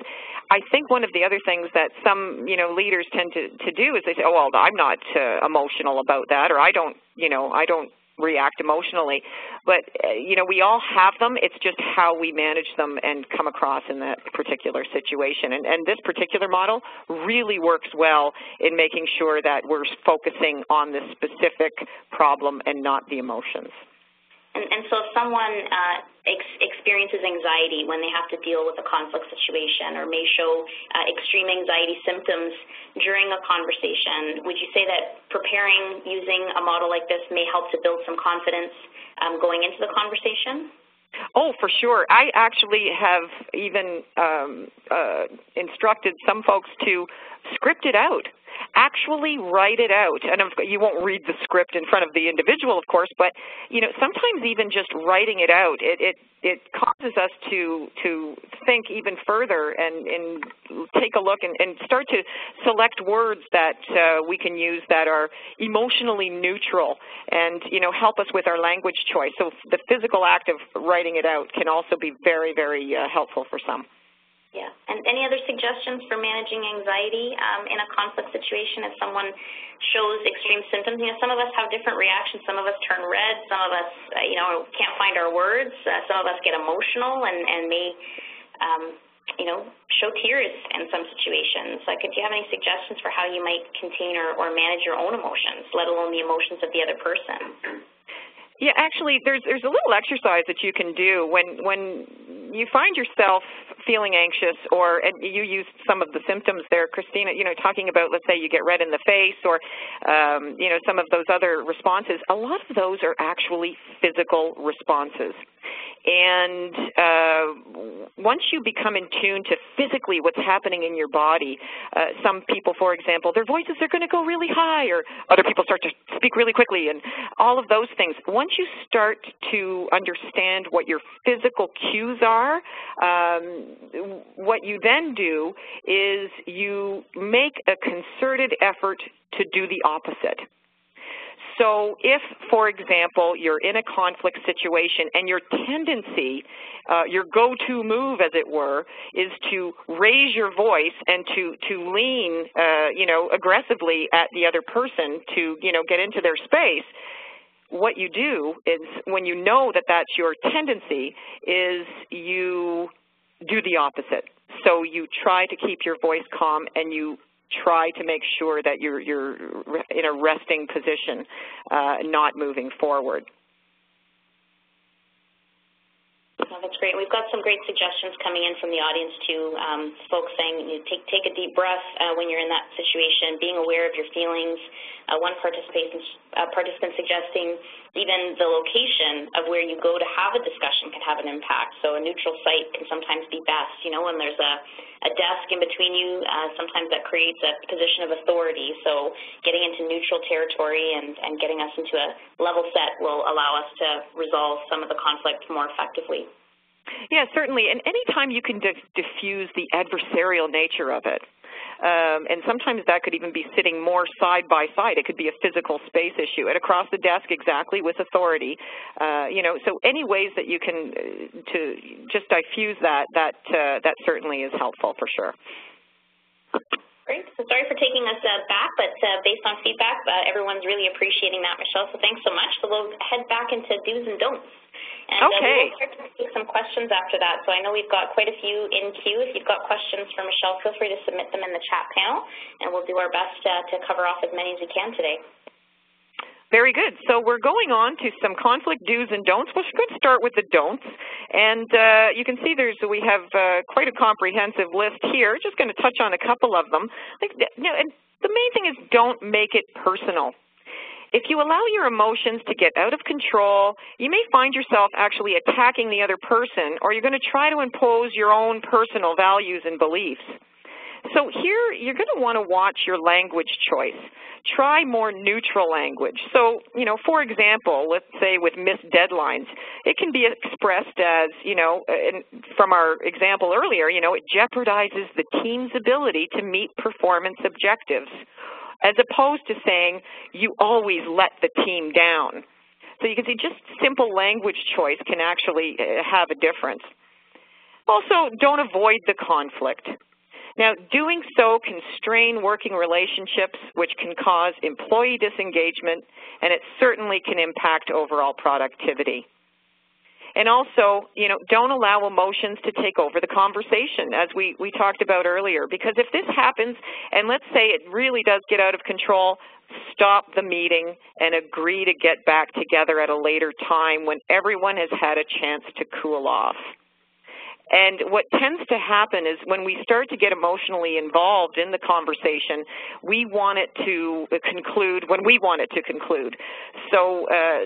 I think one of the other things that some, leaders tend to do is they say, oh, well, I'm not emotional about that, or I don't react emotionally. But, we all have them. It's just how we manage them and come across in that particular situation. And this particular model really works well in making sure that we're focusing on the specific problem and not the emotions. And so if someone experiences anxiety when they have to deal with a conflict situation, or may show extreme anxiety symptoms during a conversation, would you say that preparing using a model like this may help to build some confidence going into the conversation? Oh, for sure. I actually have even instructed some folks to script it out. Actually write it out. And you won't read the script in front of the individual, of course, but, sometimes even just writing it out, it causes us to think even further and take a look and start to select words that we can use that are emotionally neutral and, help us with our language choice. So the physical act of writing it out can also be very, very helpful for some. Yeah. And any other suggestions for managing anxiety in a conflict situation if someone shows extreme symptoms? Some of us have different reactions. Some of us turn red. Some of us, can't find our words. Some of us get emotional and may, show tears in some situations. Do you have any suggestions for how you might contain or manage your own emotions, let alone the emotions of the other person? Yeah, actually, there's a little exercise that you can do when you find yourself feeling anxious, and you used some of the symptoms there, Christina, talking about, let's say you get red in the face, or, some of those other responses. A lot of those are actually physical responses. And once you become in tune to physically what's happening in your body, some people, for example, their voices are going to go really high, or other people start to speak really quickly, and all of those things. Once you start to understand what your physical cues are, what you then do is you make a concerted effort to do the opposite. So if, for example, you're in a conflict situation and your tendency, your go-to move, as it were, is to raise your voice and to lean, aggressively at the other person to, get into their space, what you do is, when you know that that's your tendency, is you do the opposite. So you try to keep your voice calm, and you try to make sure that you're in a resting position, not moving forward. Oh, that's great. We've got some great suggestions coming in from the audience too. Folks saying take a deep breath when you're in that situation, being aware of your feelings. One participant suggesting even the location of where you go to have a discussion can have an impact. So a neutral site can sometimes be best. When there's a desk in between you, sometimes that creates a position of authority. So getting into neutral territory and getting us into a level set will allow us to resolve some of the conflict more effectively. Yeah, certainly. And anytime you can diffuse the adversarial nature of it, and sometimes that could even be sitting more side by side. It could be a physical space issue. And across the desk, exactly, with authority. So any ways that you can to just diffuse that certainly is helpful for sure. Great. So sorry for taking us back, but based on feedback, everyone's really appreciating that, Michelle. So thanks so much. So we'll head back into do's and don'ts. And okay. We'll start to take some questions after that. So I know we've got quite a few in queue. If you've got questions for Michelle, feel free to submit them in the chat panel, and we'll do our best to cover off as many as we can today. Very good. So we're going on to some conflict do's and don'ts. We're going to start with the don'ts. And you can see we have quite a comprehensive list here. Just going to touch on a couple of them. And the main thing is don't make it personal. If you allow your emotions to get out of control, you may find yourself actually attacking the other person, or you're going to try to impose your own personal values and beliefs. So here, you're going to want to watch your language choice. Try more neutral language. So, for example, let's say with missed deadlines, it can be expressed as, from our example earlier, it jeopardizes the team's ability to meet performance objectives, as opposed to saying, you always let the team down. So you can see just simple language choice can actually have a difference. Also, don't avoid the conflict. Now, doing so can strain working relationships, which can cause employee disengagement, and it certainly can impact overall productivity. And also, don't allow emotions to take over the conversation, as we talked about earlier, because if this happens, and let's say it really does get out of control, stop the meeting and agree to get back together at a later time when everyone has had a chance to cool off. And what tends to happen is when we start to get emotionally involved in the conversation, we want it to conclude when we want it to conclude. So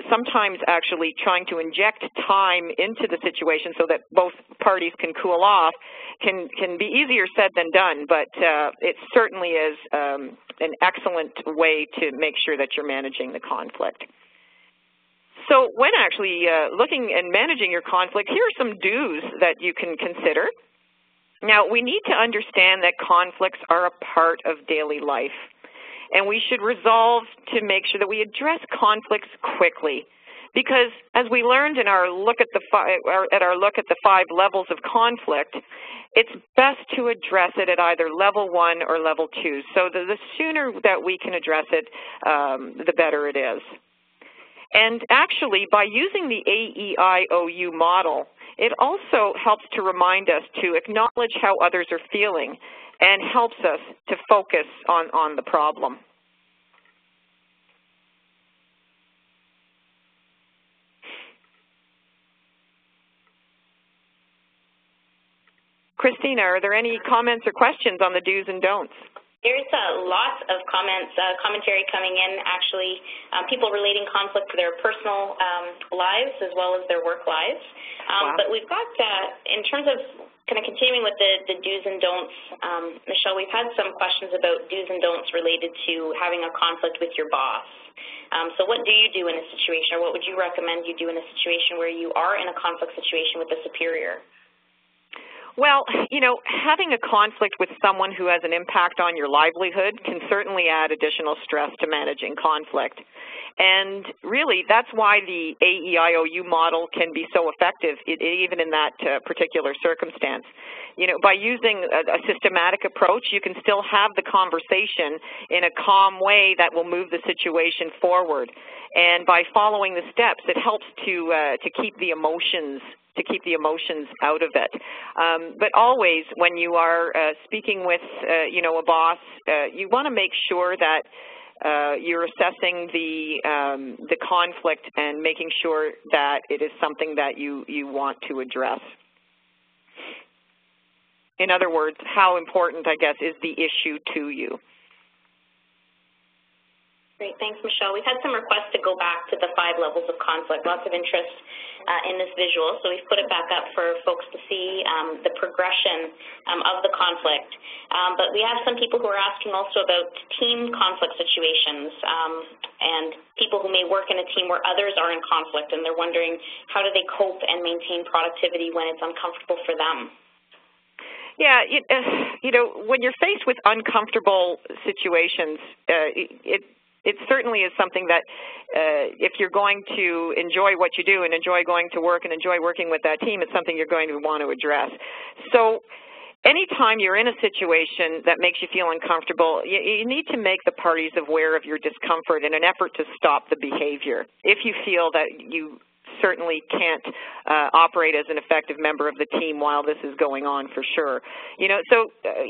sometimes actually trying to inject time into the situation so that both parties can cool off can be easier said than done, but it certainly is an excellent way to make sure that you're managing the conflict. So when actually looking and managing your conflict, here are some do's that you can consider. Now, we need to understand that conflicts are a part of daily life, and we should resolve to make sure that we address conflicts quickly, because as we learned in our look at the 5 levels of conflict, it's best to address it at either level 1 or level 2. So the sooner that we can address it, the better it is. And actually, by using the AEIOU model, it also helps to remind us to acknowledge how others are feeling and helps us to focus on the problem. Christina, are there any comments or questions on the do's and don'ts? There's lots of commentary coming in, actually, people relating conflict to their personal lives as well as their work lives. Wow. But we've got, in terms of kind of continuing with the do's and don'ts, Michelle, we've had some questions about do's and don'ts related to having a conflict with your boss. So what do you do in a situation, or what would you recommend you do in a situation where you are in a conflict situation with a superior? Well, having a conflict with someone who has an impact on your livelihood can certainly add additional stress to managing conflict. And really, that's why the AEIOU model can be so effective, even in that particular circumstance. By using a systematic approach, you can still have the conversation in a calm way that will move the situation forward. And by following the steps, it helps to keep the emotions out of it. But always, when you are speaking with, a boss, you want to make sure that you're assessing the conflict and making sure that it is something that you want to address. In other words, how important, I guess, is the issue to you? Great. Thanks, Michelle. We've had some requests to go back to the 5 levels of conflict. Lots of interest in this visual, so we've put it back up for folks to see the progression of the conflict. But we have some people who are asking also about team conflict situations and people who may work in a team where others are in conflict, and they're wondering how do they cope and maintain productivity when it's uncomfortable for them? Yeah, when you're faced with uncomfortable situations, it certainly is something that if you're going to enjoy what you do and enjoy going to work and enjoy working with that team, it's something you're going to want to address. So anytime you're in a situation that makes you feel uncomfortable, you need to make the parties aware of your discomfort in an effort to stop the behavior. If you feel that you certainly can't operate as an effective member of the team while this is going on, for sure. So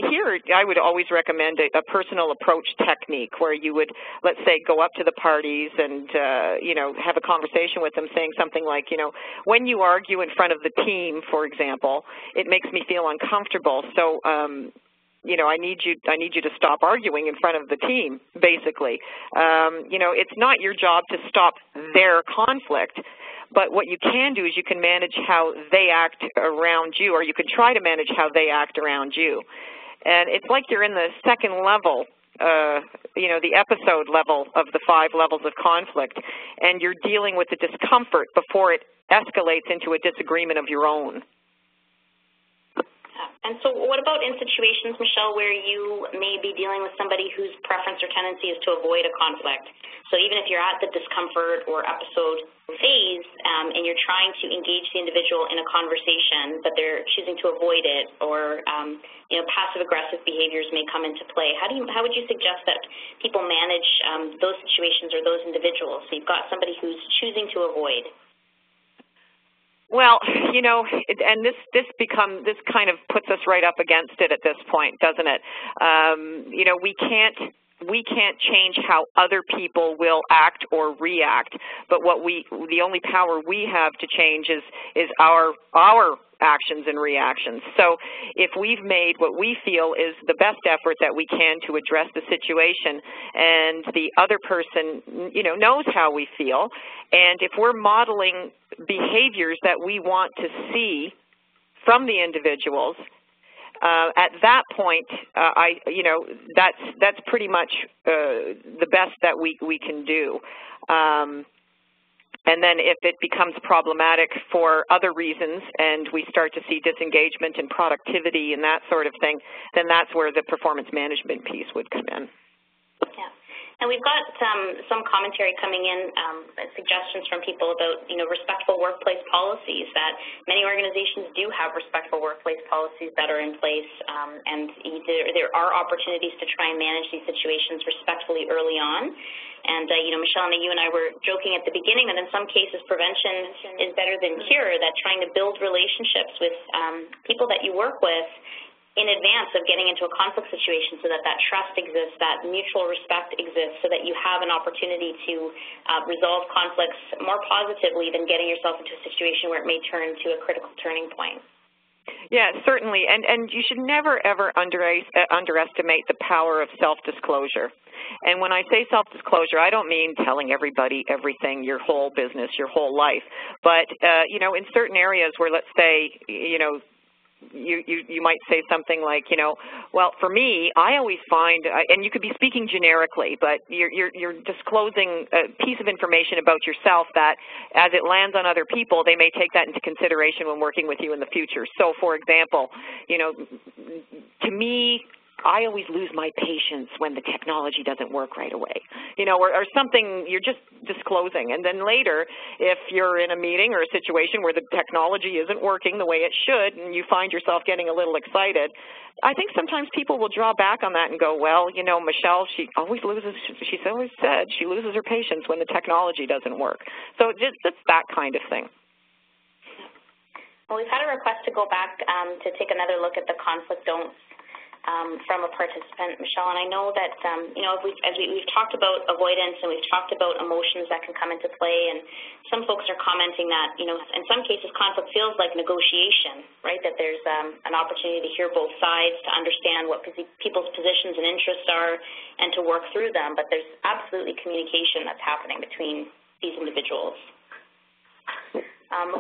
here I would always recommend a personal approach technique where you would, let's say, go up to the parties and, have a conversation with them saying something like, when you argue in front of the team, for example, it makes me feel uncomfortable. So, I need you to stop arguing in front of the team, basically. It's not your job to stop their conflict, but what you can do is you can manage how they act around you, or you can try to manage how they act around you. And it's like you're in the second level, the episode level of the 5 levels of conflict, and you're dealing with the discomfort before it escalates into a disagreement of your own. And so what about in situations, Michelle, where you may be dealing with somebody whose preference or tendency is to avoid a conflict? So even if you're at the discomfort or episode phase and you're trying to engage the individual in a conversation, but they're choosing to avoid it, or passive-aggressive behaviors may come into play, how would you suggest that people manage those situations or those individuals? So you've got somebody who's choosing to avoid. Well, and this kind of puts us right up against it at this point, doesn't it? We can't change how other people will act or react, but the only power we have to change is our actions and reactions. So if we've made what we feel is the best effort that we can to address the situation, and the other person, knows how we feel, and if we're modeling behaviors that we want to see from the individuals, at that point, that's pretty much the best that we can do. And then if it becomes problematic for other reasons and we start to see disengagement and productivity and that sort of thing, then that's where the performance management piece would come in. Yeah. And we've got some commentary coming in, suggestions from people about, respectful workplace policies, that many organizations do have respectful workplace policies that are in place, and there are opportunities to try and manage these situations respectfully early on. And, Michelle, you and I were joking at the beginning that in some cases prevention is better than cure, that trying to build relationships with people that you work with in advance of getting into a conflict situation, so that trust exists, that mutual respect exists, so that you have an opportunity to resolve conflicts more positively than getting yourself into a situation where it may turn to a critical turning point. Yeah, certainly, and you should never, ever underestimate the power of self-disclosure. And when I say self-disclosure, I don't mean telling everybody everything, your whole business, your whole life, but, in certain areas where, let's say, you might say something like, well, for me, I always find, and you could be speaking generically, but you're disclosing a piece of information about yourself that, as it lands on other people, they may take that into consideration when working with you in the future. So, for example, to me, I always lose my patience when the technology doesn't work right away, or something you're just disclosing. And then later, if you're in a meeting or a situation where the technology isn't working the way it should and you find yourself getting a little excited, I think sometimes people will draw back on that and go, well, Michelle, she's always said she loses her patience when the technology doesn't work. So it's that kind of thing. Well, we've had a request to go back to take another look at the conflict don'ts from a participant, Michelle, and I know that, we've talked about avoidance and we've talked about emotions that can come into play, and some folks are commenting that, in some cases conflict feels like negotiation, right, that there's an opportunity to hear both sides, to understand what people's positions and interests are, and to work through them, but there's absolutely communication that's happening between these individuals.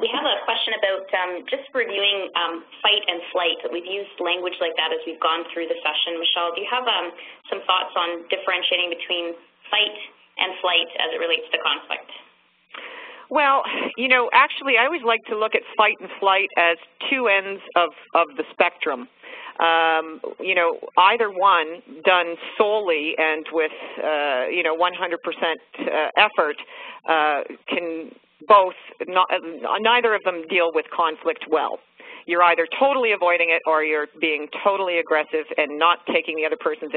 We have a question about just reviewing fight and flight. We've used language like that as we've gone through the session. Michelle, do you have some thoughts on differentiating between fight and flight as it relates to conflict? Well, actually, I always like to look at fight and flight as two ends of the spectrum. you know, either one done solely and with, you know, 100% effort can both, neither of them deal with conflict well. You're either totally avoiding it or you're being totally aggressive and not taking the other person's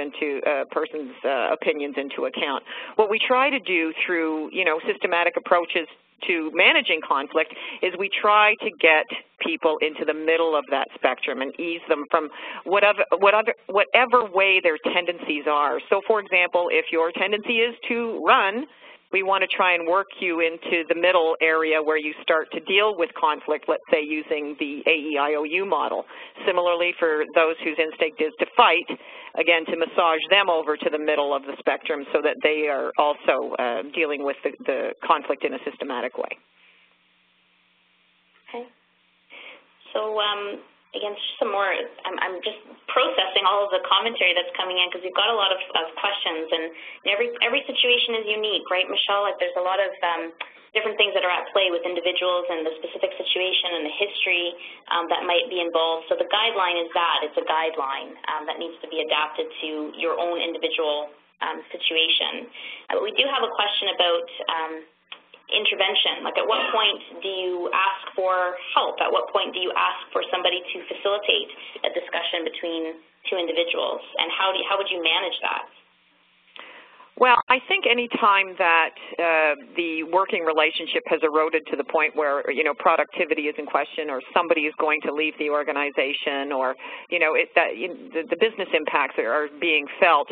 opinions into account. What we try to do through, you know, systematic approaches to managing conflict is we try to get people into the middle of that spectrum and ease them from whatever way their tendencies are. So, for example, if your tendency is to run, we want to try and work you into the middle area where you start to deal with conflict, let's say using the AEIOU model. Similarly, for those whose instinct is to fight, again, to massage them over to the middle of the spectrum so that they are also dealing with the conflict in a systematic way. Okay. So, again, just some more, I'm just processing all of the commentary that's coming in because we've got a lot of questions, and every situation is unique, right, Michelle? Like, there's a lot of different things that are at play with individuals and the specific situation and the history that might be involved. So the guideline is that. It's a guideline that needs to be adapted to your own individual situation. But we do have a question about intervention. Like, at what point do you ask for help? At what point do you ask for somebody to facilitate a discussion between two individuals? And how would you manage that? Well, I think any time that the working relationship has eroded to the point where, you know, productivity is in question, or somebody is going to leave the organization, or, you know, the business impacts are being felt,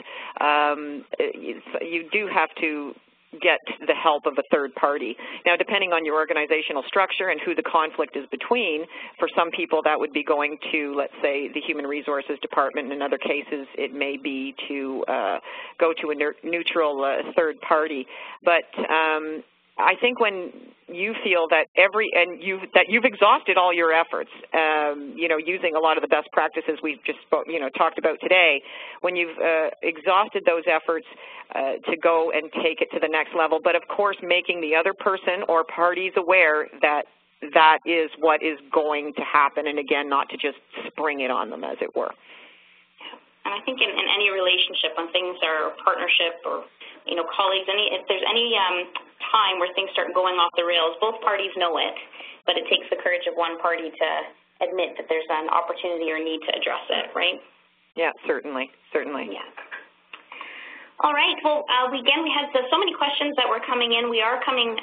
you do have to get the help of a third party. Now, depending on your organizational structure and who the conflict is between, for some people that would be going to, let's say, the Human Resources Department. In other cases, it may be to go to a neutral third party. But I think when you feel that you've exhausted all your efforts, you know, using a lot of the best practices we've just talked about today, when you've exhausted those efforts to go and take it to the next level, but of course making the other person or parties aware that that is what is going to happen, and again, not to just spring it on them, as it were. And I think in any relationship, when things are partnership or, you know, colleagues, if there's any time where things start going off the rails, both parties know it, but it takes the courage of one party to admit that there's an opportunity or need to address it, right? Yeah, certainly. Yeah. All right. Well, again, we had so many questions that were coming in. We are coming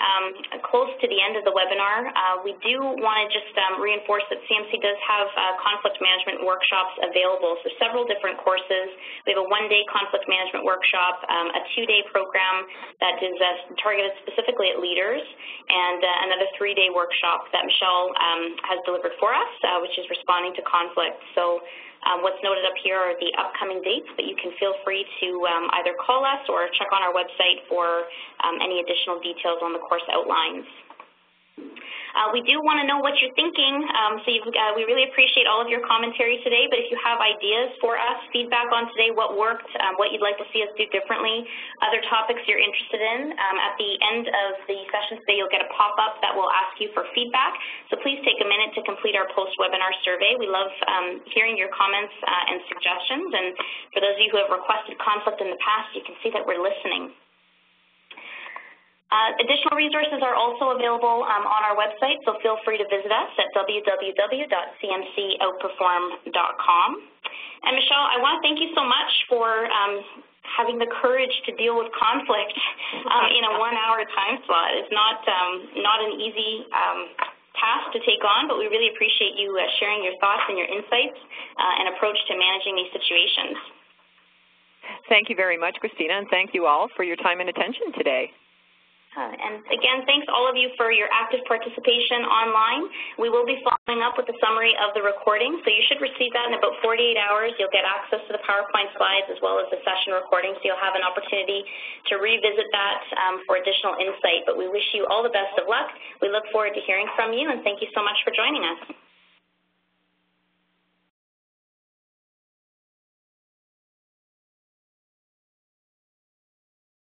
close to the end of the webinar. We do want to just reinforce that CMC does have conflict management workshops available, so several different courses. We have a one-day conflict management workshop, a two-day program that is targeted specifically at leaders, and another three-day workshop that Michelle has delivered for us, which is responding to conflict. So what's noted up here are the upcoming dates, but you can feel free to either call us or check on our website for any additional details on the course outlines. We do want to know what you're thinking, so we really appreciate all of your commentary today, but if you have ideas for us, feedback on today, what worked, what you'd like to see us do differently, other topics you're interested in, at the end of the session today, you'll get a pop-up that will ask you for feedback, so please take a minute to complete our post-webinar survey. We love hearing your comments and suggestions, and for those of you who have requested conflict in the past, you can see that we're listening. Additional resources are also available on our website, so feel free to visit us at www.cmcoutperform.com. And Michelle, I want to thank you so much for having the courage to deal with conflict in a 1-hour time slot. It's not an easy task to take on, but we really appreciate you sharing your thoughts and your insights and approach to managing these situations. Thank you very much, Christina, and thank you all for your time and attention today. And again, thanks all of you for your active participation online. We will be following up with a summary of the recording, so you should receive that in about 48 hours. You'll get access to the PowerPoint slides as well as the session recording, so you'll have an opportunity to revisit that for additional insight. But we wish you all the best of luck. We look forward to hearing from you, and thank you so much for joining us.